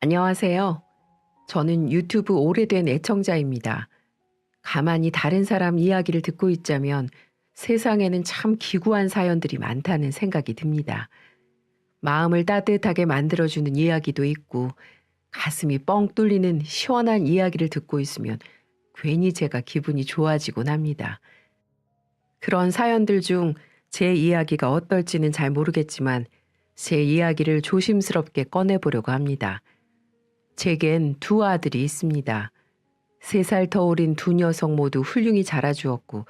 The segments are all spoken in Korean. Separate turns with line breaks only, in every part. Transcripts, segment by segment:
안녕하세요. 저는 유튜브 오래된 애청자입니다. 가만히 다른 사람 이야기를 듣고 있자면 세상에는 참 기구한 사연들이 많다는 생각이 듭니다. 마음을 따뜻하게 만들어주는 이야기도 있고 가슴이 뻥 뚫리는 시원한 이야기를 듣고 있으면 괜히 제가 기분이 좋아지곤 합니다. 그런 사연들 중 제 이야기가 어떨지는 잘 모르겠지만 제 이야기를 조심스럽게 꺼내보려고 합니다. 제겐 두 아들이 있습니다. 3살 더 어린 두 녀석 모두 훌륭히 자라주었고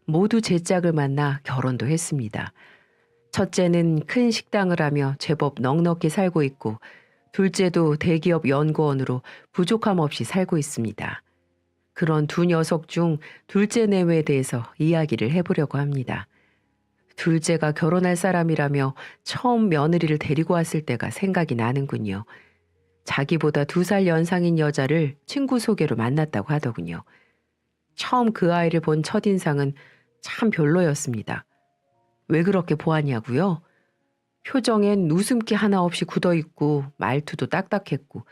모두 제 짝을 만나 결혼도 했습니다. 첫째는 큰 식당을 하며 제법 넉넉히 살고 있고 둘째도 대기업 연구원으로 부족함 없이 살고 있습니다. 그런 두 녀석 중 둘째 내외에 대해서 이야기를 해보려고 합니다. 둘째가 결혼할 사람이라며 처음 며느리를 데리고 왔을 때가 생각이 나는군요. 자기보다 2살 연상인 여자를 친구 소개로 만났다고 하더군요. 처음 그 아이를 본 첫인상은 참 별로였습니다. 왜 그렇게 보았냐고요? 표정엔 웃음기 하나 없이 굳어있고 말투도 딱딱했고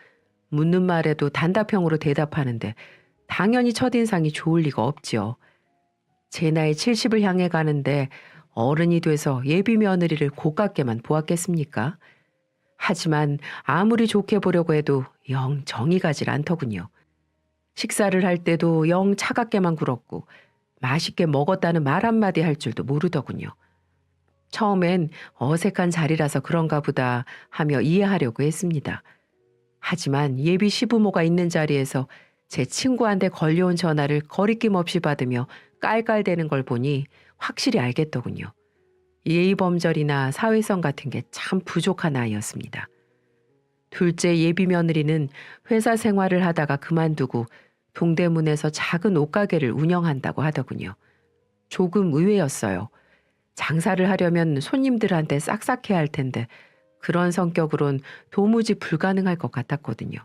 묻는 말에도 단답형으로 대답하는데 당연히 첫인상이 좋을 리가 없지요. 제 나이 70을 향해 가는데 어른이 돼서 예비 며느리를 고깝게만 보았겠습니까? 하지만 아무리 좋게 보려고 해도 영 정이 가질 않더군요. 식사를 할 때도 영 차갑게만 굴었고 맛있게 먹었다는 말 한마디 할 줄도 모르더군요. 처음엔 어색한 자리라서 그런가 보다 하며 이해하려고 했습니다. 하지만 예비 시부모가 있는 자리에서 제 친구한테 걸려온 전화를 거리낌 없이 받으며 깔깔대는 걸 보니 확실히 알겠더군요. 예의범절이나 사회성 같은 게 참 부족한 아이였습니다. 둘째 예비 며느리는 회사 생활을 하다가 그만두고 동대문에서 작은 옷가게를 운영한다고 하더군요. 조금 의외였어요. 장사를 하려면 손님들한테 싹싹해야 할 텐데 그런 성격으론 도무지 불가능할 것 같았거든요.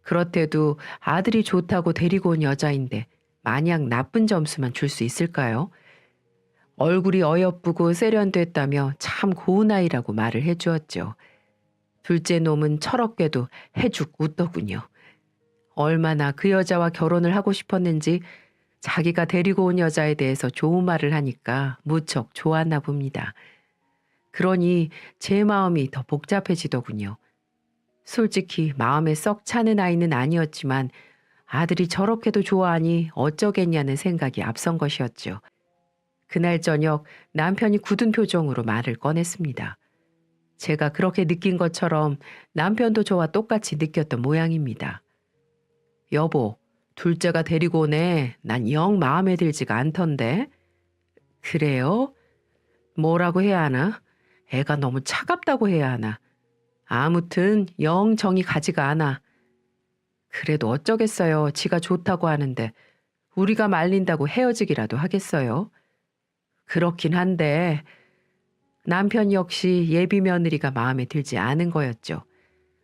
그렇대도 아들이 좋다고 데리고 온 여자인데 마냥 나쁜 점수만 줄 수 있을까요? 얼굴이 어여쁘고 세련됐다며 참 고운 아이라고 말을 해주었죠. 둘째 놈은 철없게도 해죽 웃더군요. 얼마나 그 여자와 결혼을 하고 싶었는지 자기가 데리고 온 여자에 대해서 좋은 말을 하니까 무척 좋았나 봅니다. 그러니 제 마음이 더 복잡해지더군요. 솔직히 마음에 썩 차는 아이는 아니었지만 아들이 저렇게도 좋아하니 어쩌겠냐는 생각이 앞선 것이었죠. 그날 저녁 남편이 굳은 표정으로 말을 꺼냈습니다. 제가 그렇게 느낀 것처럼 남편도 저와 똑같이 느꼈던 모양입니다. 여보, 둘째가 데리고 오네. 난 영 마음에 들지가 않던데. 그래요? 뭐라고 해야 하나? 애가 너무 차갑다고 해야 하나? 아무튼 영 정이 가지가 않아. 그래도 어쩌겠어요. 지가 좋다고 하는데 우리가 말린다고 헤어지기라도 하겠어요. 그렇긴 한데 남편 역시 예비 며느리가 마음에 들지 않은 거였죠.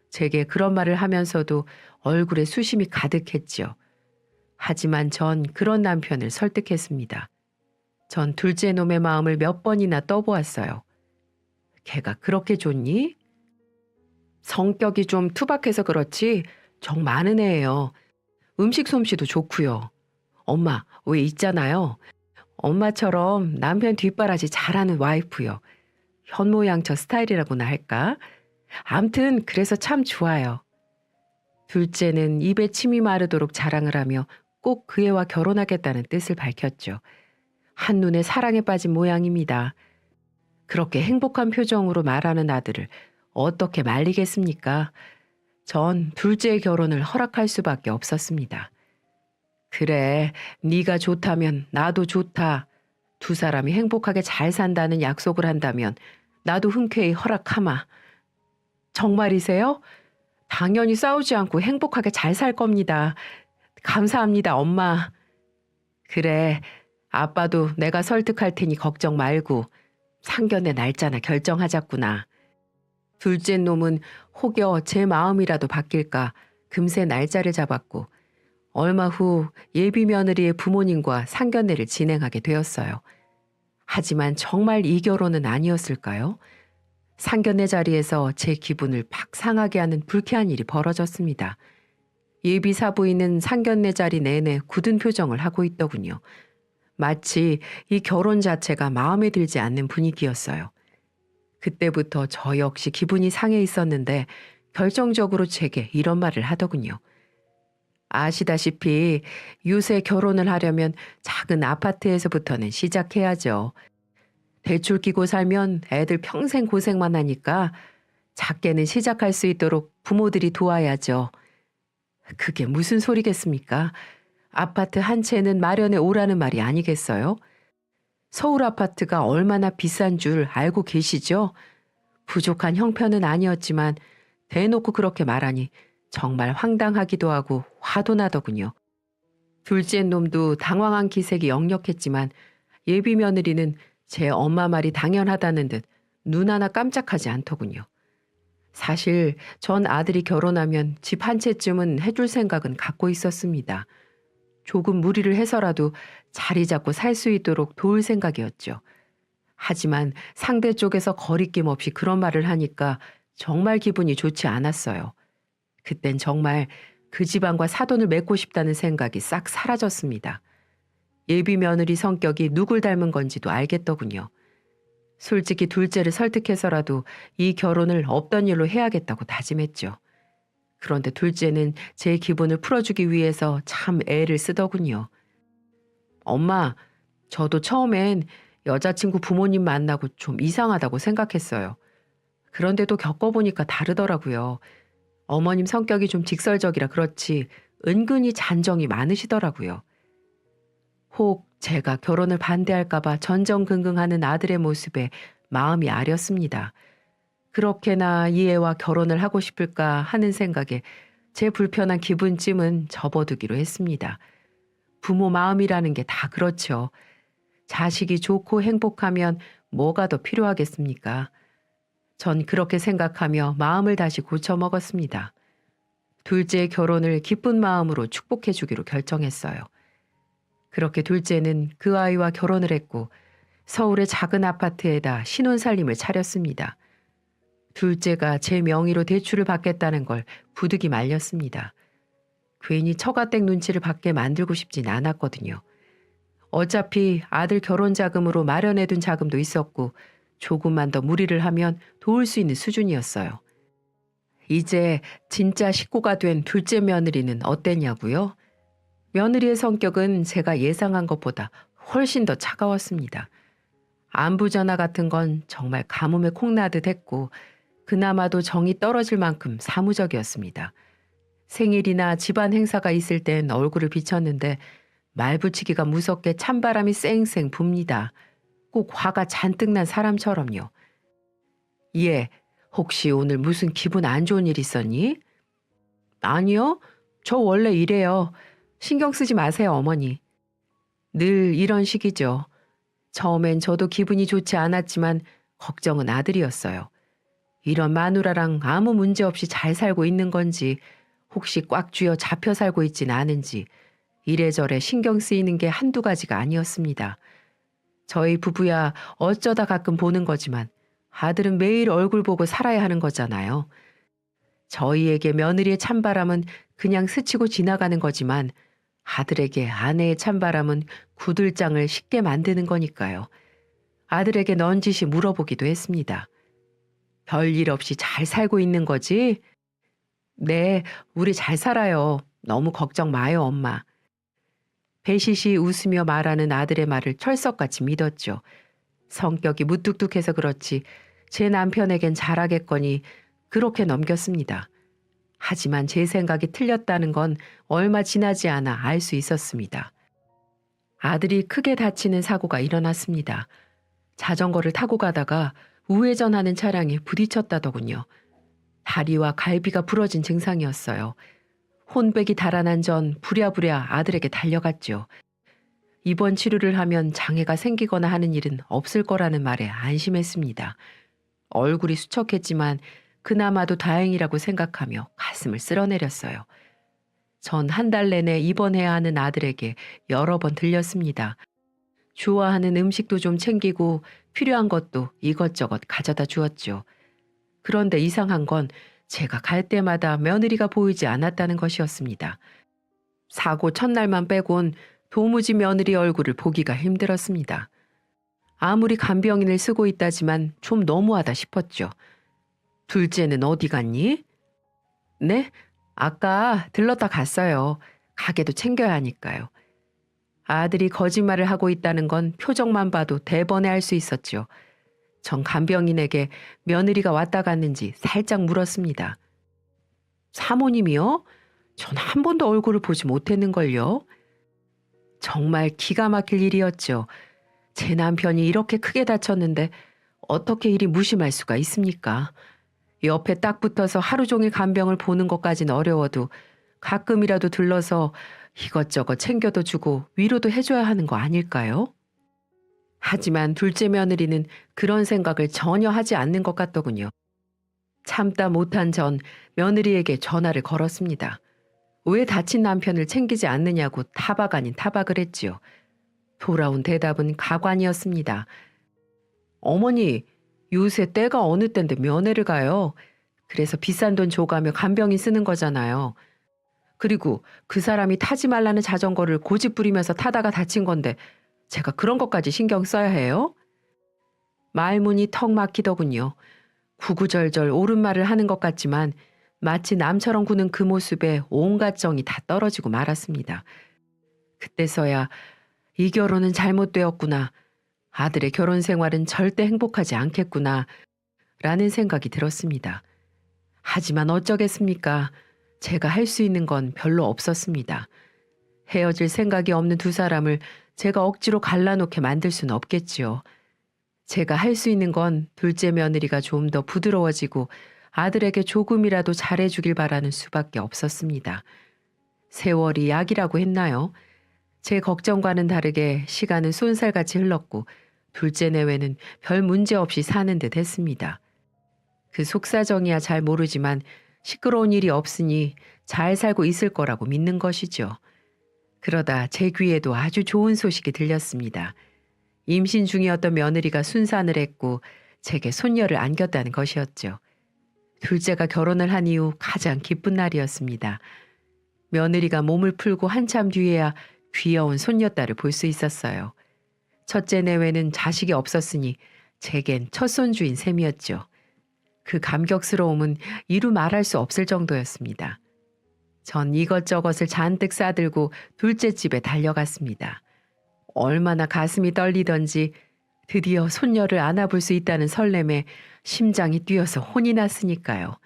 제게 그런 말을 하면서도 얼굴에 수심이 가득했죠. 하지만 전 그런 남편을 설득했습니다. 전 둘째 놈의 마음을 몇 번이나 떠보았어요. 걔가 그렇게 좋니? 성격이 좀 투박해서 그렇지 정 많은 애예요. 음식 솜씨도 좋고요. 엄마, 왜 있잖아요. 엄마처럼 남편 뒷바라지 잘하는 와이프요. 현모양처 스타일이라고나 할까? 암튼 그래서 참 좋아요. 둘째는 입에 침이 마르도록 자랑을 하며 꼭 그 애와 결혼하겠다는 뜻을 밝혔죠. 한눈에 사랑에 빠진 모양입니다. 그렇게 행복한 표정으로 말하는 아들을 어떻게 말리겠습니까? 전 둘째의 결혼을 허락할 수밖에 없었습니다. 그래, 네가 좋다면 나도 좋다. 두 사람이 행복하게 잘 산다는 약속을 한다면 나도 흔쾌히 허락하마. 정말이세요? 당연히 싸우지 않고 행복하게 잘 살 겁니다. 감사합니다, 엄마. 그래, 아빠도 내가 설득할 테니 걱정 말고 상견례 날짜나 결정하자꾸나. 둘째 놈은 혹여 제 마음이라도 바뀔까 금세 날짜를 잡았고 얼마 후 예비 며느리의 부모님과 상견례를 진행하게 되었어요. 하지만 정말 이 결혼은 아니었을까요? 상견례 자리에서 제 기분을 팍 상하게 하는 불쾌한 일이 벌어졌습니다. 예비 사부인은 상견례 자리 내내 굳은 표정을 하고 있더군요. 마치 이 결혼 자체가 마음에 들지 않는 분위기였어요. 그때부터 저 역시 기분이 상해 있었는데 결정적으로 제게 이런 말을 하더군요. 아시다시피 요새 결혼을 하려면 작은 아파트에서부터는 시작해야죠. 대출 끼고 살면 애들 평생 고생만 하니까 작게는 시작할 수 있도록 부모들이 도와야죠. 그게 무슨 소리겠습니까? 아파트 한 채는 마련해 오라는 말이 아니겠어요? 서울 아파트가 얼마나 비싼 줄 알고 계시죠? 부족한 형편은 아니었지만 대놓고 그렇게 말하니 정말 황당하기도 하고 화도 나더군요. 둘째 놈도 당황한 기색이 역력했지만 예비 며느리는 제 엄마 말이 당연하다는 듯 눈 하나 깜짝하지 않더군요. 사실 전 아들이 결혼하면 집 한 채쯤은 해줄 생각은 갖고 있었습니다. 조금 무리를 해서라도 자리 잡고 살 수 있도록 도울 생각이었죠. 하지만 상대 쪽에서 거리낌 없이 그런 말을 하니까 정말 기분이 좋지 않았어요. 그땐 정말 그 집안과 사돈을 맺고 싶다는 생각이 싹 사라졌습니다. 예비 며느리 성격이 누굴 닮은 건지도 알겠더군요. 솔직히 둘째를 설득해서라도 이 결혼을 없던 일로 해야겠다고 다짐했죠. 그런데 둘째는 제 기분을 풀어주기 위해서 참 애를 쓰더군요. 엄마, 저도 처음엔 여자친구 부모님 만나고 좀 이상하다고 생각했어요. 그런데도 겪어보니까 다르더라고요. 어머님 성격이 좀 직설적이라 그렇지 은근히 잔정이 많으시더라고요. 혹 제가 결혼을 반대할까봐 전전긍긍하는 아들의 모습에 마음이 아렸습니다. 그렇게나 이 애와 결혼을 하고 싶을까 하는 생각에 제 불편한 기분쯤은 접어두기로 했습니다. 부모 마음이라는 게 다 그렇죠. 자식이 좋고 행복하면 뭐가 더 필요하겠습니까? 전 그렇게 생각하며 마음을 다시 고쳐먹었습니다. 둘째의 결혼을 기쁜 마음으로 축복해주기로 결정했어요. 그렇게 둘째는 그 아이와 결혼을 했고 서울의 작은 아파트에다 신혼살림을 차렸습니다. 둘째가 제 명의로 대출을 받겠다는 걸 부득이 말렸습니다. 괜히 처가댁 눈치를 받게 만들고 싶진 않았거든요. 어차피 아들 결혼 자금으로 마련해둔 자금도 있었고 조금만 더 무리를 하면 도울 수 있는 수준이었어요. 이제 진짜 식구가 된 둘째 며느리는 어땠냐고요? 며느리의 성격은 제가 예상한 것보다 훨씬 더 차가웠습니다. 안부 전화 같은 건 정말 가뭄에 콩나듯 했고 그나마도 정이 떨어질 만큼 사무적이었습니다. 생일이나 집안 행사가 있을 땐 얼굴을 비쳤는데 말 붙이기가 무섭게 찬바람이 쌩쌩 붑니다. 꼭 화가 잔뜩 난 사람처럼요. 예, 혹시 오늘 무슨 기분 안 좋은 일 있었니? 아니요, 저 원래 이래요. 신경 쓰지 마세요, 어머니. 늘 이런 식이죠. 처음엔 저도 기분이 좋지 않았지만 걱정은 아들이었어요. 이런 마누라랑 아무 문제 없이 잘 살고 있는 건지 혹시 꽉 쥐어 잡혀 살고 있진 않은지 이래저래 신경 쓰이는 게 한두 가지가 아니었습니다. 저희 부부야 어쩌다 가끔 보는 거지만 아들은 매일 얼굴 보고 살아야 하는 거잖아요. 저희에게 며느리의 찬바람은 그냥 스치고 지나가는 거지만 아들에게 아내의 찬바람은 구들장을 쉽게 만드는 거니까요. 아들에게 넌지시 물어보기도 했습니다. 별일 없이 잘 살고 있는 거지? 네, 우리 잘 살아요. 너무 걱정 마요, 엄마. 배시시 웃으며 말하는 아들의 말을 철석같이 믿었죠. 성격이 무뚝뚝해서 그렇지 제 남편에겐 잘하겠거니 그렇게 넘겼습니다. 하지만 제 생각이 틀렸다는 건 얼마 지나지 않아 알 수 있었습니다. 아들이 크게 다치는 사고가 일어났습니다. 자전거를 타고 가다가 우회전하는 차량에 부딪혔다더군요. 다리와 갈비가 부러진 증상이었어요. 혼백이 달아난 전 부랴부랴 아들에게 달려갔죠. 입원 치료를 하면 장애가 생기거나 하는 일은 없을 거라는 말에 안심했습니다. 얼굴이 수척했지만 그나마도 다행이라고 생각하며 가슴을 쓸어내렸어요. 전 한 달 내내 입원해야 하는 아들에게 여러 번 들렸습니다. 좋아하는 음식도 좀 챙기고 필요한 것도 이것저것 가져다 주었죠. 그런데 이상한 건 제가 갈 때마다 며느리가 보이지 않았다는 것이었습니다. 사고 첫날만 빼곤 도무지 며느리 얼굴을 보기가 힘들었습니다. 아무리 간병인을 쓰고 있다지만 좀 너무하다 싶었죠. 둘째는 어디 갔니? 네? 아까 들렀다 갔어요. 가게도 챙겨야 하니까요. 아들이 거짓말을 하고 있다는 건 표정만 봐도 대번에 알 수 있었죠. 전 간병인에게 며느리가 왔다 갔는지 살짝 물었습니다. 사모님이요? 전 한 번도 얼굴을 보지 못했는걸요. 정말 기가 막힐 일이었죠. 제 남편이 이렇게 크게 다쳤는데 어떻게 이리 무심할 수가 있습니까? 옆에 딱 붙어서 하루 종일 간병을 보는 것까진 어려워도 가끔이라도 들러서 이것저것 챙겨도 주고 위로도 해줘야 하는 거 아닐까요? 하지만 둘째 며느리는 그런 생각을 전혀 하지 않는 것 같더군요. 참다 못한 전 며느리에게 전화를 걸었습니다. 왜 다친 남편을 챙기지 않느냐고 타박 아닌 타박을 했지요. 돌아온 대답은 가관이었습니다. 어머니, 요새 때가 어느 때인데 면회를 가요. 그래서 비싼 돈 줘가며 간병인 쓰는 거잖아요. 그리고 그 사람이 타지 말라는 자전거를 고집 부리면서 타다가 다친 건데 제가 그런 것까지 신경 써야 해요? 말문이 턱 막히더군요. 구구절절 옳은 말을 하는 것 같지만 마치 남처럼 구는 그 모습에 온갖 정이 다 떨어지고 말았습니다. 그때서야 이 결혼은 잘못되었구나. 아들의 결혼 생활은 절대 행복하지 않겠구나. 라는 생각이 들었습니다. 하지만 어쩌겠습니까? 제가 할 수 있는 건 별로 없었습니다. 헤어질 생각이 없는 두 사람을 제가 억지로 갈라놓게 만들 수는 없겠지요. 제가 할 수 있는 건 둘째 며느리가 좀 더 부드러워지고 아들에게 조금이라도 잘해주길 바라는 수밖에 없었습니다. 세월이 약이라고 했나요? 제 걱정과는 다르게 시간은 쏜살같이 흘렀고 둘째 내외는 별 문제 없이 사는 듯 했습니다. 그 속사정이야 잘 모르지만 시끄러운 일이 없으니 잘 살고 있을 거라고 믿는 것이죠. 그러다 제 귀에도 아주 좋은 소식이 들렸습니다. 임신 중이었던 며느리가 순산을 했고 제게 손녀를 안겼다는 것이었죠. 둘째가 결혼을 한 이후 가장 기쁜 날이었습니다. 며느리가 몸을 풀고 한참 뒤에야 귀여운 손녀딸을 볼 수 있었어요. 첫째 내외는 자식이 없었으니 제겐 첫 손주인 셈이었죠. 그 감격스러움은 이루 말할 수 없을 정도였습니다. 전 이것저것을 잔뜩 싸들고 둘째 집에 달려갔습니다. 얼마나 가슴이 떨리던지 드디어 손녀를 안아볼 수 있다는 설렘에 심장이 뛰어서 혼이 났으니까요.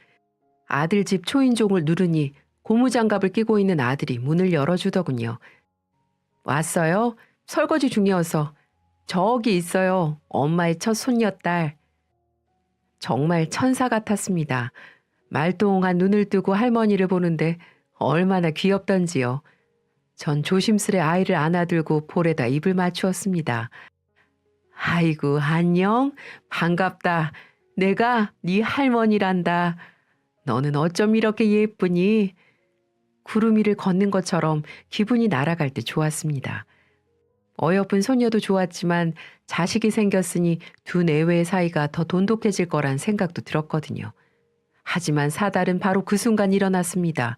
아들 집 초인종을 누르니 고무장갑을 끼고 있는 아들이 문을 열어주더군요. 왔어요? 설거지 중이어서. 저기 있어요. 엄마의 첫 손녀딸. 정말 천사 같았습니다. 말똥한 눈을 뜨고 할머니를 보는데 얼마나 귀엽던지요. 전 조심스레 아이를 안아들고 볼에다 입을 맞추었습니다. 아이고 안녕 반갑다. 내가 네 할머니란다. 너는 어쩜 이렇게 예쁘니? 구름 위를 걷는 것처럼 기분이 날아갈 때 좋았습니다. 어여쁜 소녀도 좋았지만 자식이 생겼으니 두 내외의 사이가 더 돈독해질 거란 생각도 들었거든요. 하지만 사달은 바로 그 순간 일어났습니다.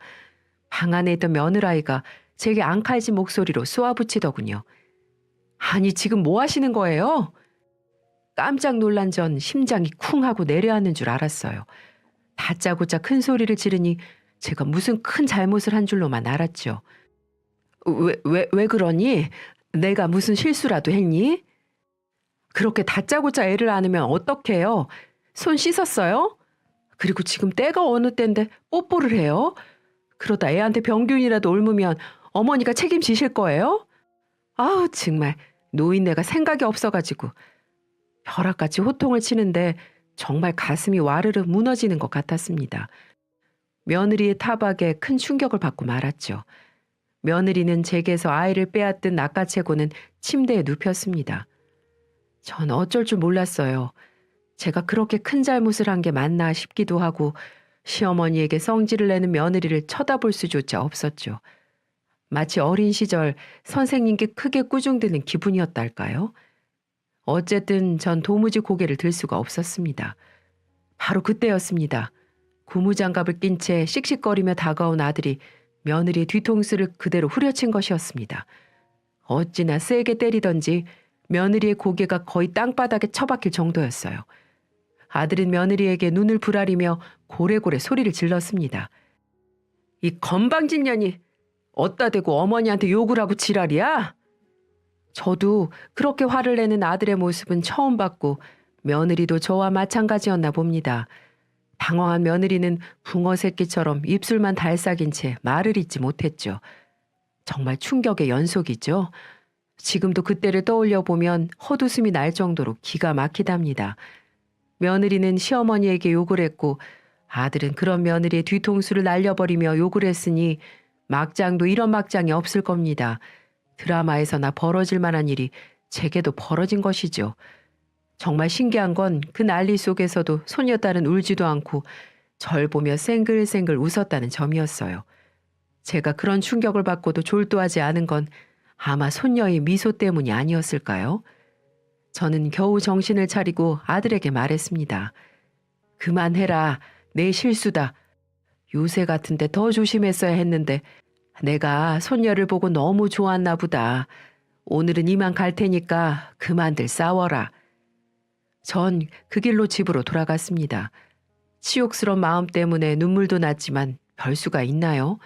방 안에 있던 며느라이가 제게 앙칼진 목소리로 쏘아붙이더군요. 아니 지금 뭐 하시는 거예요? 깜짝 놀란 전 심장이 쿵 하고 내려앉는 줄 알았어요. 다짜고짜 큰 소리를 지르니 제가 무슨 큰 잘못을 한 줄로만 알았죠. 왜 그러니? 내가 무슨 실수라도 했니? 그렇게 다짜고짜 애를 안으면 어떡해요? 손 씻었어요? 그리고 지금 때가 어느 때인데 뽀뽀를 해요? 그러다 애한테 병균이라도 옮으면 어머니가 책임지실 거예요? 아우 정말 노인네가 생각이 없어가지고 벼락같이 호통을 치는데 정말 가슴이 와르르 무너지는 것 같았습니다. 며느리의 타박에 큰 충격을 받고 말았죠. 며느리는 제게서 아이를 빼앗든 낚아채고는 침대에 눕혔습니다. 전 어쩔 줄 몰랐어요. 제가 그렇게 큰 잘못을 한 게 맞나 싶기도 하고 시어머니에게 성질을 내는 며느리를 쳐다볼 수조차 없었죠. 마치 어린 시절 선생님께 크게 꾸중드는 기분이었달까요? 어쨌든 전 도무지 고개를 들 수가 없었습니다. 바로 그때였습니다. 고무장갑을 낀 채 씩씩거리며 다가온 아들이 며느리의 뒤통수를 그대로 후려친 것이었습니다. 어찌나 세게 때리던지 며느리의 고개가 거의 땅바닥에 처박힐 정도였어요. 아들은 며느리에게 눈을 부라리며 고래고래 소리를 질렀습니다. 이 건방진년이 어따 대고 어머니한테 욕을 하고 지랄이야? 저도 그렇게 화를 내는 아들의 모습은 처음 봤고 며느리도 저와 마찬가지였나 봅니다. 당황한 며느리는 붕어 새끼처럼 입술만 달싹인 채 말을 잇지 못했죠. 정말 충격의 연속이죠. 지금도 그때를 떠올려 보면 헛웃음이 날 정도로 기가 막히답니다. 며느리는 시어머니에게 욕을 했고 아들은 그런 며느리의 뒤통수를 날려버리며 욕을 했으니 막장도 이런 막장이 없을 겁니다. 드라마에서나 벌어질 만한 일이 제게도 벌어진 것이죠. 정말 신기한 건 그 난리 속에서도 소녀딸은 울지도 않고 절 보며 생글생글 웃었다는 점이었어요. 제가 그런 충격을 받고도 졸도하지 않은 건 아마 손녀의 미소 때문이 아니었을까요? 저는 겨우 정신을 차리고 아들에게 말했습니다. 그만해라. 내 실수다. 요새 같은데 더 조심했어야 했는데 내가 손녀를 보고 너무 좋았나 보다. 오늘은 이만 갈 테니까 그만들 싸워라. 전 그 길로 집으로 돌아갔습니다. 치욕스러운 마음 때문에 눈물도 났지만 별 수가 있나요?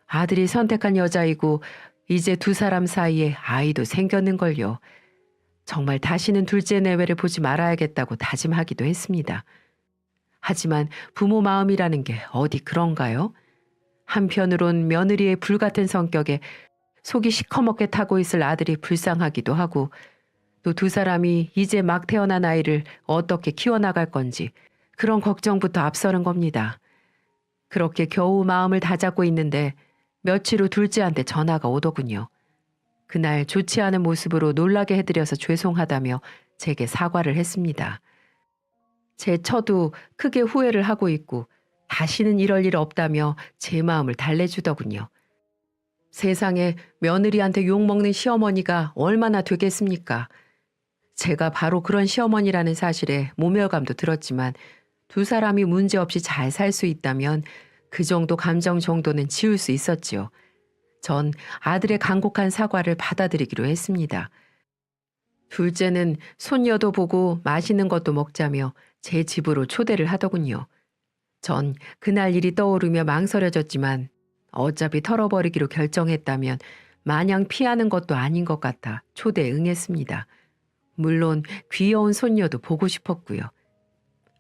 아들이 선택한 여자이고 이제 두 사람 사이에 아이도 생겼는걸요. 정말 다시는 둘째 내외를 보지 말아야겠다고 다짐하기도 했습니다. 하지만 부모 마음이라는 게 어디 그런가요? 한편으론 며느리의 불같은 성격에 속이 시커멓게 타고 있을 아들이 불쌍하기도 하고 또 두 사람이 이제 막 태어난 아이를 어떻게 키워나갈 건지 그런 걱정부터 앞서는 겁니다. 그렇게 겨우 마음을 다잡고 있는데 며칠 후 둘째한테 전화가 오더군요. 그날 좋지 않은 모습으로 놀라게 해드려서 죄송하다며 제게 사과를 했습니다. 제 처도 크게 후회를 하고 있고 다시는 이럴 일 없다며 제 마음을 달래주더군요. 세상에 며느리한테 욕먹는 시어머니가 얼마나 되겠습니까? 제가 바로 그런 시어머니라는 사실에 모멸감도 들었지만 두 사람이 문제없이 잘 살 수 있다면 그 정도 감정 정도는 지울 수 있었지요. 전 아들의 간곡한 사과를 받아들이기로 했습니다. 둘째는 손녀도 보고 맛있는 것도 먹자며 제 집으로 초대를 하더군요. 전 그날 일이 떠오르며 망설여졌지만 어차피 털어버리기로 결정했다면 마냥 피하는 것도 아닌 것 같아 초대에 응했습니다. 물론 귀여운 손녀도 보고 싶었고요.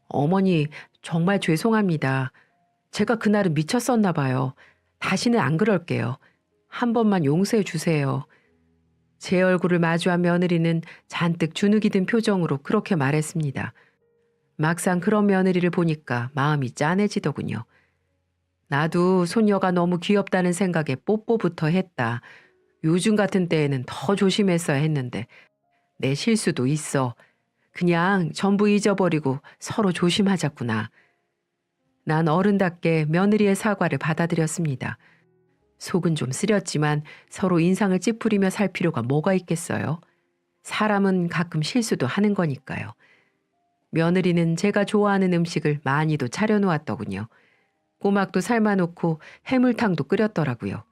어머니 정말 죄송합니다. 제가 그날은 미쳤었나 봐요. 다시는 안 그럴게요. 한 번만 용서해 주세요. 제 얼굴을 마주한 며느리는 잔뜩 주눅이 든 표정으로 그렇게 말했습니다. 막상 그런 며느리를 보니까 마음이 짠해지더군요. 나도 손녀가 너무 귀엽다는 생각에 뽀뽀부터 했다. 요즘 같은 때에는 더 조심했어야 했는데 내 실수도 있어. 그냥 전부 잊어버리고 서로 조심하자꾸나. 난 어른답게 며느리의 사과를 받아들였습니다. 속은 좀 쓰렸지만 서로 인상을 찌푸리며 살 필요가 뭐가 있겠어요? 사람은 가끔 실수도 하는 거니까요. 며느리는 제가 좋아하는 음식을 많이도 차려놓았더군요. 꼬막도 삶아놓고 해물탕도 끓였더라고요.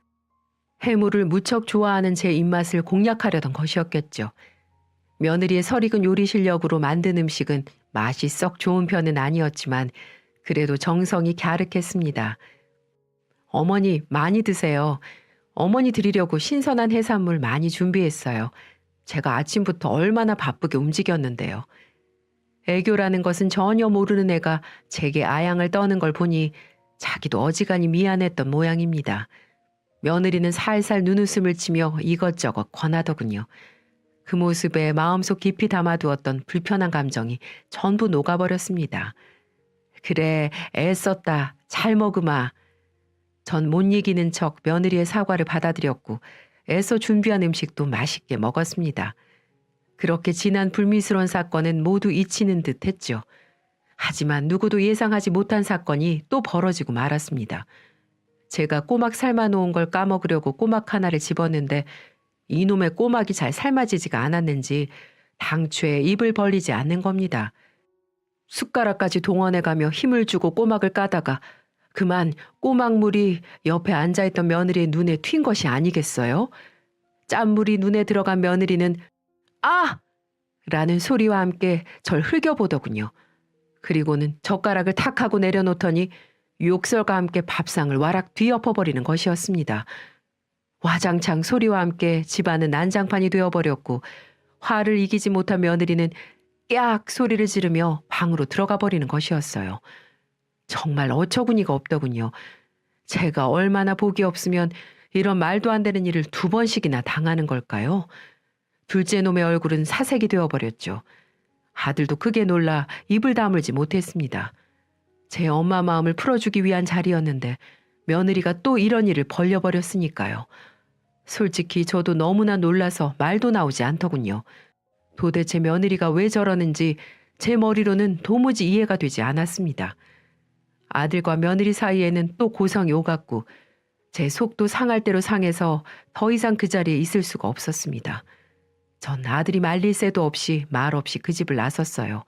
해물을 무척 좋아하는 제 입맛을 공략하려던 것이었겠죠. 며느리의 설익은 요리 실력으로 만든 음식은 맛이 썩 좋은 편은 아니었지만 그래도 정성이 갸륵했습니다. 어머니 많이 드세요. 어머니 드리려고 신선한 해산물 많이 준비했어요. 제가 아침부터 얼마나 바쁘게 움직였는데요. 애교라는 것은 전혀 모르는 애가 제게 아양을 떠는 걸 보니 자기도 어지간히 미안했던 모양입니다. 며느리는 살살 눈웃음을 치며 이것저것 권하더군요. 그 모습에 마음속 깊이 담아두었던 불편한 감정이 전부 녹아버렸습니다. 그래, 애썼다. 잘 먹으마. 전 못 이기는 척 며느리의 사과를 받아들였고 애써 준비한 음식도 맛있게 먹었습니다. 그렇게 지난 불미스러운 사건은 모두 잊히는 듯 했죠. 하지만 누구도 예상하지 못한 사건이 또 벌어지고 말았습니다. 제가 꼬막 삶아놓은 걸 까먹으려고 꼬막 하나를 집었는데 이놈의 꼬막이 잘 삶아지지가 않았는지 당초에 입을 벌리지 않는 겁니다. 숟가락까지 동원해가며 힘을 주고 꼬막을 까다가 그만 꼬막물이 옆에 앉아있던 며느리의 눈에 튄 것이 아니겠어요? 짠물이 눈에 들어간 며느리는 아! 라는 소리와 함께 절 흘겨보더군요. 그리고는 젓가락을 탁 하고 내려놓더니 욕설과 함께 밥상을 와락 뒤엎어버리는 것이었습니다. 와장창 소리와 함께 집안은 난장판이 되어버렸고 화를 이기지 못한 며느리는 깍 소리를 지르며 방으로 들어가 버리는 것이었어요. 정말 어처구니가 없더군요. 제가 얼마나 복이 없으면 이런 말도 안 되는 일을 2번씩이나 당하는 걸까요? 둘째 놈의 얼굴은 사색이 되어버렸죠. 아들도 크게 놀라 입을 다물지 못했습니다. 제 엄마 마음을 풀어주기 위한 자리였는데 며느리가 또 이런 일을 벌려버렸으니까요. 솔직히 저도 너무나 놀라서 말도 나오지 않더군요. 도대체 며느리가 왜 저러는지 제 머리로는 도무지 이해가 되지 않았습니다. 아들과 며느리 사이에는 또 고성이 오갔고 제 속도 상할 대로 상해서 더 이상 그 자리에 있을 수가 없었습니다. 전 아들이 말릴 새도 없이 말 없이 그 집을 나섰어요.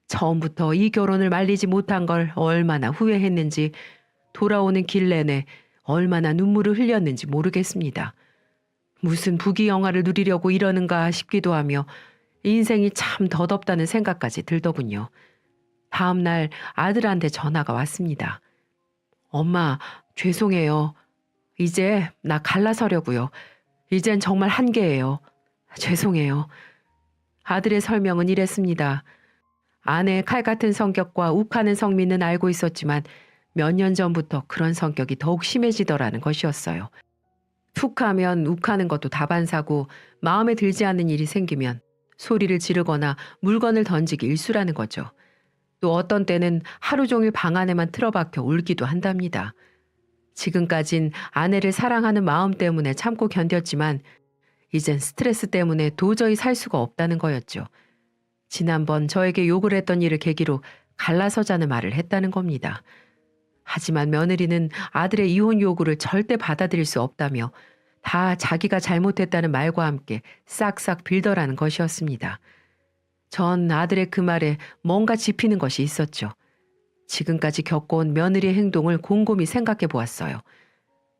처음부터 이 결혼을 말리지 못한 걸 얼마나 후회했는지 돌아오는 길 내내 얼마나 눈물을 흘렸는지 모르겠습니다. 무슨 부귀영화를 누리려고 이러는가 싶기도 하며 인생이 참 덧없다는 생각까지 들더군요. 다음 날 아들한테 전화가 왔습니다. 엄마, 죄송해요. 이제 나 갈라서려고요. 이젠 정말 한계예요. 죄송해요. 아들의 설명은 이랬습니다. 아내의 칼 같은 성격과 욱하는 성미는 알고 있었지만 몇 년 전부터 그런 성격이 더욱 심해지더라는 것이었어요. 툭 하면 욱하는 것도 다반사고 마음에 들지 않는 일이 생기면 소리를 지르거나 물건을 던지기 일쑤라는 거죠. 또 어떤 때는 하루 종일 방 안에만 틀어박혀 울기도 한답니다. 지금까진 아내를 사랑하는 마음 때문에 참고 견뎠지만 이젠 스트레스 때문에 도저히 살 수가 없다는 거였죠. 지난번 저에게 욕을 했던 일을 계기로 갈라서자는 말을 했다는 겁니다. 하지만 며느리는 아들의 이혼 요구를 절대 받아들일 수 없다며 다 자기가 잘못했다는 말과 함께 싹싹 빌더라는 것이었습니다. 전 아들의 그 말에 뭔가 짚히는 것이 있었죠. 지금까지 겪어온 며느리의 행동을 곰곰이 생각해 보았어요.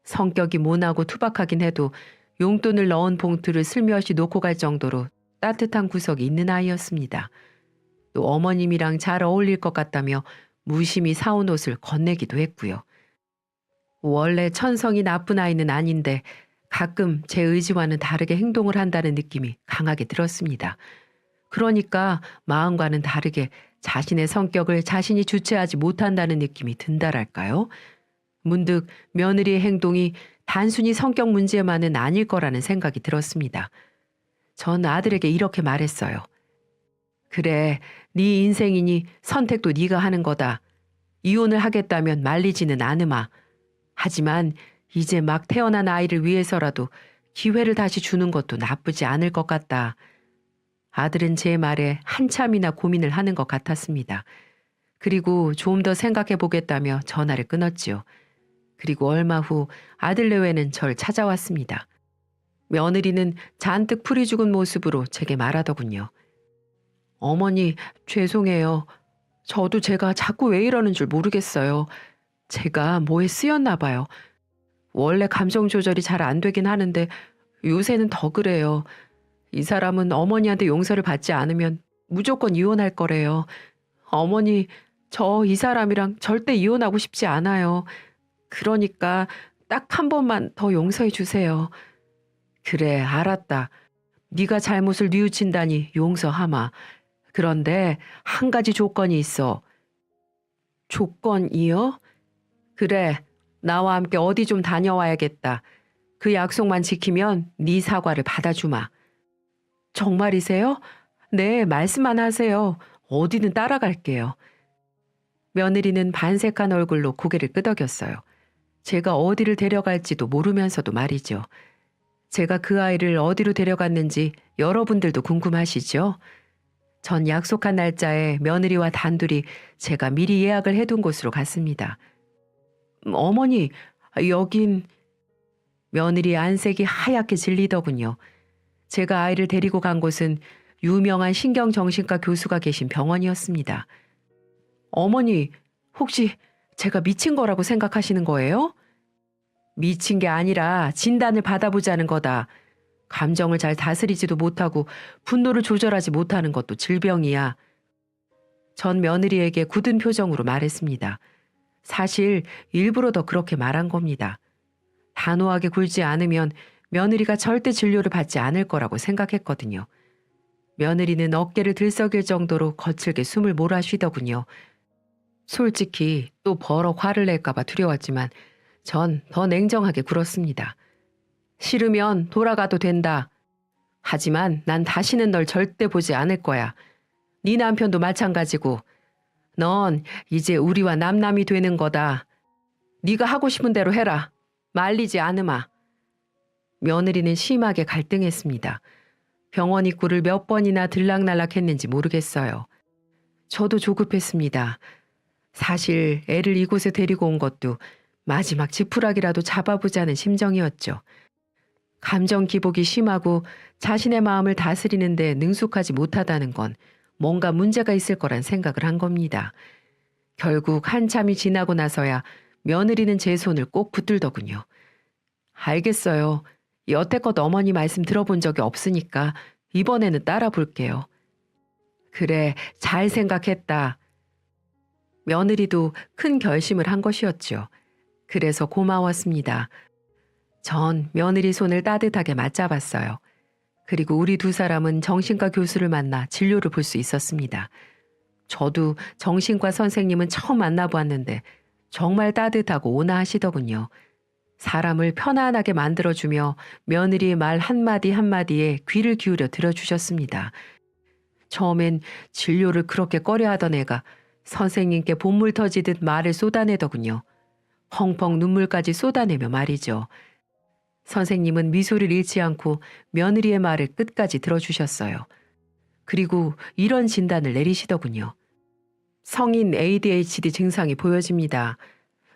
성격이 모나고 투박하긴 해도 용돈을 넣은 봉투를 슬며시 놓고 갈 정도로 따뜻한 구석이 있는 아이였습니다. 또 어머님이랑 잘 어울릴 것 같다며 무심히 사온 옷을 건네기도 했고요. 원래 천성이 나쁜 아이는 아닌데 가끔 제 의지와는 다르게 행동을 한다는 느낌이 강하게 들었습니다. 그러니까 마음과는 다르게 자신의 성격을 자신이 주체하지 못한다는 느낌이 든다랄까요? 문득 며느리의 행동이 단순히 성격 문제만은 아닐 거라는 생각이 들었습니다. 전 아들에게 이렇게 말했어요. 그래, 네 인생이니 선택도 네가 하는 거다. 이혼을 하겠다면 말리지는 않으마. 하지만 이제 막 태어난 아이를 위해서라도 기회를 다시 주는 것도 나쁘지 않을 것 같다. 아들은 제 말에 한참이나 고민을 하는 것 같았습니다. 그리고 좀 더 생각해 보겠다며 전화를 끊었지요. 그리고 얼마 후 아들 내외는 절 찾아왔습니다. 며느리는 잔뜩 풀이 죽은 모습으로 제게 말하더군요. 어머니, 죄송해요. 저도 제가 자꾸 왜 이러는 줄 모르겠어요. 제가 뭐에 쓰였나 봐요. 원래 감정 조절이 잘 안 되긴 하는데 요새는 더 그래요. 이 사람은 어머니한테 용서를 받지 않으면 무조건 이혼할 거래요. 어머니, 저 이 사람이랑 절대 이혼하고 싶지 않아요. 그러니까 딱 한 번만 더 용서해 주세요. 그래, 알았다. 네가 잘못을 뉘우친다니 용서하마. 그런데 한 가지 조건이 있어. 조건이요? 그래, 나와 함께 어디 좀 다녀와야겠다. 그 약속만 지키면 네 사과를 받아주마. 정말이세요? 네, 말씀만 하세요. 어디든 따라갈게요. 며느리는 반색한 얼굴로 고개를 끄덕였어요. 제가 어디를 데려갈지도 모르면서도 말이죠. 제가 그 아이를 어디로 데려갔는지 여러분들도 궁금하시죠? 전 약속한 날짜에 며느리와 단둘이 제가 미리 예약을 해둔 곳으로 갔습니다. 어머니, 여긴... 며느리 안색이 하얗게 질리더군요. 제가 아이를 데리고 간 곳은 유명한 신경정신과 교수가 계신 병원이었습니다. 어머니, 혹시 제가 미친 거라고 생각하시는 거예요? 미친 게 아니라 진단을 받아보자는 거다. 감정을 잘 다스리지도 못하고 분노를 조절하지 못하는 것도 질병이야. 전 며느리에게 굳은 표정으로 말했습니다. 사실 일부러 더 그렇게 말한 겁니다. 단호하게 굴지 않으면 며느리가 절대 진료를 받지 않을 거라고 생각했거든요. 며느리는 어깨를 들썩일 정도로 거칠게 숨을 몰아쉬더군요. 솔직히 또 버럭 화를 낼까봐 두려웠지만 전 더 냉정하게 굴었습니다. 싫으면 돌아가도 된다. 하지만 난 다시는 널 절대 보지 않을 거야. 네 남편도 마찬가지고. 넌 이제 우리와 남남이 되는 거다. 네가 하고 싶은 대로 해라. 말리지 않으마. 며느리는 심하게 갈등했습니다. 병원 입구를 몇 번이나 들락날락했는지 모르겠어요. 저도 조급했습니다. 사실 애를 이곳에 데리고 온 것도 마지막 지푸라기라도 잡아보자는 심정이었죠. 감정 기복이 심하고 자신의 마음을 다스리는데 능숙하지 못하다는 건 뭔가 문제가 있을 거란 생각을 한 겁니다. 결국 한참이 지나고 나서야 며느리는 제 손을 꼭 붙들더군요. 알겠어요. 여태껏 어머니 말씀 들어본 적이 없으니까 이번에는 따라 볼게요. 그래, 잘 생각했다. 며느리도 큰 결심을 한 것이었죠. 그래서 고마웠습니다. 전 며느리 손을 따뜻하게 맞잡았어요. 그리고 우리 두 사람은 정신과 교수를 만나 진료를 볼 수 있었습니다. 저도 정신과 선생님은 처음 만나보았는데 정말 따뜻하고 온화하시더군요. 사람을 편안하게 만들어주며 며느리의 말 한마디 한마디에 귀를 기울여 들어주셨습니다. 처음엔 진료를 그렇게 꺼려하던 애가 선생님께 본물 터지듯 말을 쏟아내더군요. 펑펑 눈물까지 쏟아내며 말이죠. 선생님은 미소를 잃지 않고 며느리의 말을 끝까지 들어주셨어요. 그리고 이런 진단을 내리시더군요. 성인 ADHD 증상이 보여집니다.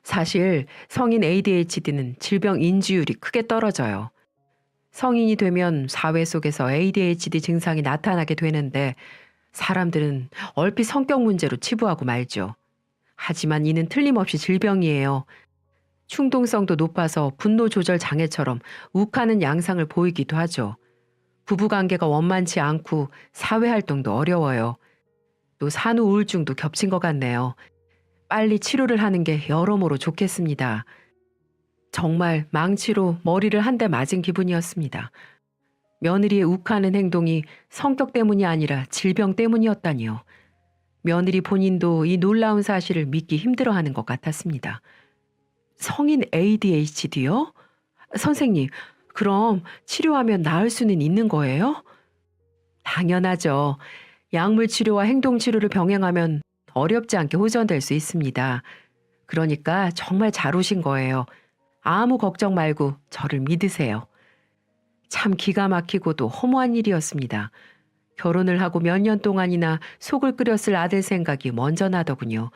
사실 성인 ADHD는 질병 인지율이 크게 떨어져요. 성인이 되면 사회 속에서 ADHD 증상이 나타나게 되는데 사람들은 얼핏 성격 문제로 치부하고 말죠. 하지만 이는 틀림없이 질병이에요. 충동성도 높아서 분노 조절 장애처럼 욱하는 양상을 보이기도 하죠. 부부관계가 원만치 않고 사회활동도 어려워요. 또 산후 우울증도 겹친 것 같네요. 빨리 치료를 하는 게 여러모로 좋겠습니다. 정말 망치로 머리를 한 대 맞은 기분이었습니다. 며느리의 욱하는 행동이 성격 때문이 아니라 질병 때문이었다니요. 며느리 본인도 이 놀라운 사실을 믿기 힘들어하는 것 같았습니다. 성인 ADHD요? 선생님, 그럼 치료하면 나을 수는 있는 거예요? 당연하죠. 약물 치료와 행동 치료를 병행하면 어렵지 않게 호전될 수 있습니다. 그러니까 정말 잘 오신 거예요. 아무 걱정 말고 저를 믿으세요. 참 기가 막히고도 허무한 일이었습니다. 결혼을 하고 몇 년 동안이나 속을 끓였을 아들 생각이 먼저 나더군요.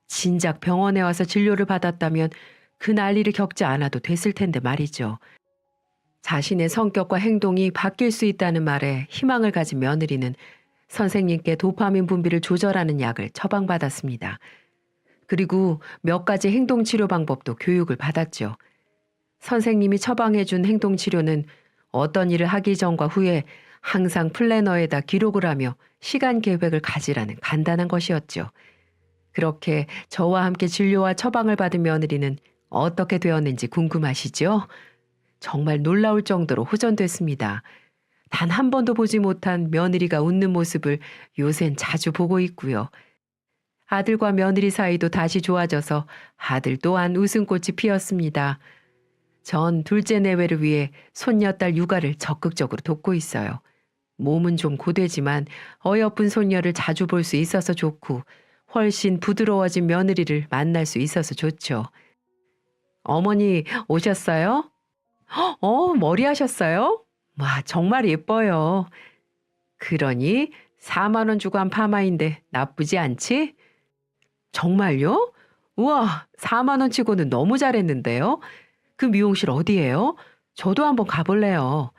진작 병원에 와서 진료를 받았다면 그 난리를 겪지 않아도 됐을 텐데 말이죠. 자신의 성격과 행동이 바뀔 수 있다는 말에 희망을 가진 며느리는 선생님께 도파민 분비를 조절하는 약을 처방받았습니다. 그리고 몇 가지 행동치료 방법도 교육을 받았죠. 선생님이 처방해준 행동치료는 어떤 일을 하기 전과 후에 항상 플래너에다 기록을 하며 시간 계획을 가지라는 간단한 것이었죠. 그렇게 저와 함께 진료와 처방을 받은 며느리는 어떻게 되었는지 궁금하시죠? 정말 놀라울 정도로 호전됐습니다. 단 한 번도 보지 못한 며느리가 웃는 모습을 요샌 자주 보고 있고요. 아들과 며느리 사이도 다시 좋아져서 아들 또한 웃음꽃이 피었습니다. 전 둘째 내외를 위해 손녀딸 육아를 적극적으로 돕고 있어요. 몸은 좀 고되지만 어여쁜 손녀를 자주 볼 수 있어서 좋고 훨씬 부드러워진 며느리를 만날 수 있어서 좋죠. 어머니 오셨어요? 머리 하셨어요? 와, 정말 예뻐요. 그러니 4만 원 주고 한 파마인데 나쁘지 않지? 정말요? 우와, 4만 원 치고는 너무 잘했는데요. 그 미용실 어디예요? 저도 한번 가볼래요.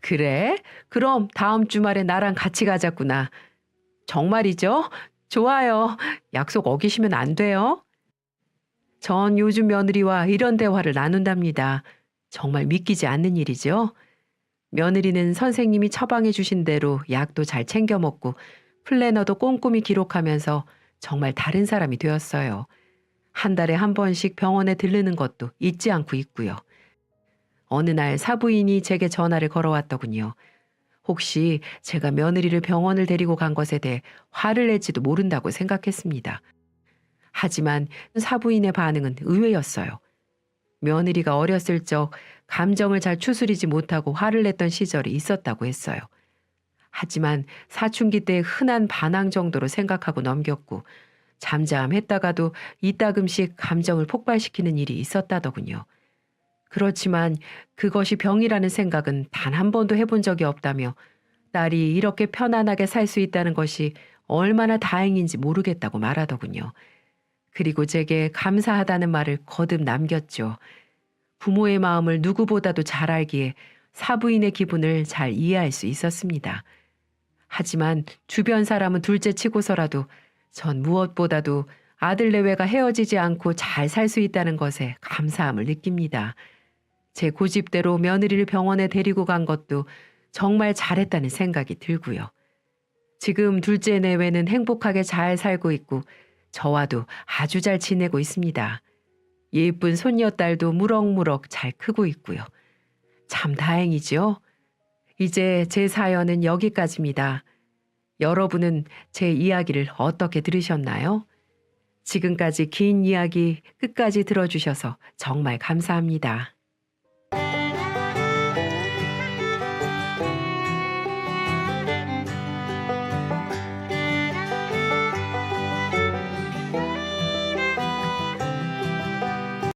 그래? 그럼 다음 주말에 나랑 같이 가자꾸나. 정말이죠? 좋아요. 약속 어기시면 안 돼요. 전 요즘 며느리와 이런 대화를 나눈답니다. 정말 믿기지 않는 일이죠. 며느리는 선생님이 처방해 주신 대로 약도 잘 챙겨 먹고 플래너도 꼼꼼히 기록하면서 정말 다른 사람이 되었어요. 한 달에 한 번씩 병원에 들르는 것도 잊지 않고 있고요. 어느 날 사부인이 제게 전화를 걸어왔더군요. 혹시 제가 며느리를 병원을 데리고 간 것에 대해 화를 낼지도 모른다고 생각했습니다. 하지만 사부인의 반응은 의외였어요. 며느리가 어렸을 적 감정을 잘 추스리지 못하고 화를 냈던 시절이 있었다고 했어요. 하지만 사춘기 때 흔한 반항 정도로 생각하고 넘겼고 잠잠했다가도 이따금씩 감정을 폭발시키는 일이 있었다더군요. 그렇지만 그것이 병이라는 생각은 단 한 번도 해본 적이 없다며 딸이 이렇게 편안하게 살 수 있다는 것이 얼마나 다행인지 모르겠다고 말하더군요. 그리고 제게 감사하다는 말을 거듭 남겼죠. 부모의 마음을 누구보다도 잘 알기에 사부인의 기분을 잘 이해할 수 있었습니다. 하지만 주변 사람은 둘째 치고서라도 전 무엇보다도 아들 내외가 헤어지지 않고 잘 살 수 있다는 것에 감사함을 느낍니다. 제 고집대로 며느리를 병원에 데리고 간 것도 정말 잘했다는 생각이 들고요. 지금 둘째 내외는 행복하게 잘 살고 있고 저와도 아주 잘 지내고 있습니다. 예쁜 손녀딸도 무럭무럭 잘 크고 있고요. 참 다행이죠. 이제 제 사연은 여기까지입니다. 여러분은 제 이야기를 어떻게 들으셨나요? 지금까지 긴 이야기 끝까지 들어주셔서 정말 감사합니다.